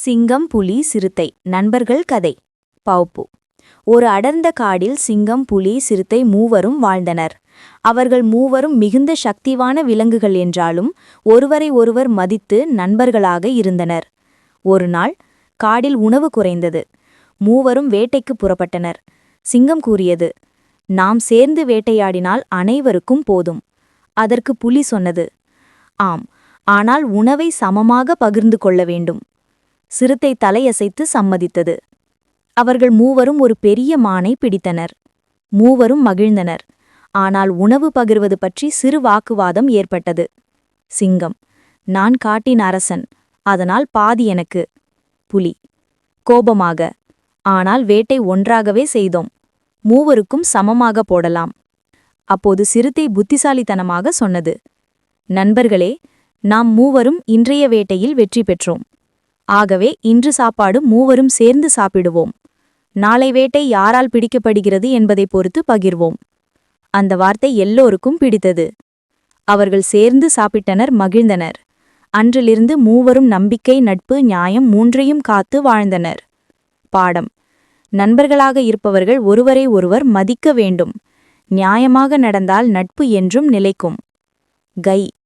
சிங்கம், புலி, சிறுத்தை நண்பர்கள் கதை. பவுப்பு. ஒரு அடர்ந்த காடில் சிங்கம், புலி, சிறுத்தை மூவரும் வாழ்ந்தனர். அவர்கள் மூவரும் மிகுந்த சக்திவான விலங்குகள் என்றாலும் ஒருவரை ஒருவர் மதித்து நண்பர்களாக இருந்தனர். ஒருநாள் காடில் உணவு குறைந்தது. மூவரும் வேட்டைக்கு புறப்பட்டனர். சிங்கம் கூறியது, நாம் சேர்ந்து வேட்டையாடினால் அனைவருக்கும் போதும். அதற்கு புலி சொன்னது, ஆம், ஆனால் உணவை சமமாக பகிர்ந்து கொள்ள வேண்டும். சிறுத்தை தலையசைத்து சம்மதித்தது. அவர்கள் மூவரும் ஒரு பெரிய மானை பிடித்தனர். மூவரும் மகிழ்ந்தனர். ஆனால் உணவு பகிர்வது பற்றி சிறு வாக்குவாதம் ஏற்பட்டது. சிங்கம், நான் காட்டின் அரசன், அதனால் பாதி எனக்கு. புலி கோபமாக, ஆனால் வேட்டை ஒன்றாகவே செய்தோம், மூவருக்கும் சமமாக போடலாம். அப்போது சிறுத்தை புத்திசாலித்தனமாக சொன்னது, நண்பர்களே, நாம் மூவரும் இன்றைய வேட்டையில் வெற்றி பெற்றோம். ஆகவே இன்று சாப்பாடு மூவரும் சேர்ந்து சாப்பிடுவோம். நாளை வேட்டை யாரால் பிடிக்கப்படுகிறது என்பதை பொறுத்து பகிர்வோம். அந்த வார்த்தை எல்லோருக்கும் பிடித்தது. அவர்கள் சேர்ந்து சாப்பிட்டனர், மகிழ்ந்தனர். அன்றிலிருந்து மூவரும் நம்பிக்கை, நட்பு, நியாயம் மூன்றையும் காத்து வாழ்ந்தனர். பாடம்: நண்பர்களாக இருப்பவர்கள் ஒருவரை ஒருவர் மதிக்க வேண்டும். நியாயமாக நடந்தால் நட்பு என்றும் நிலைக்கும். கை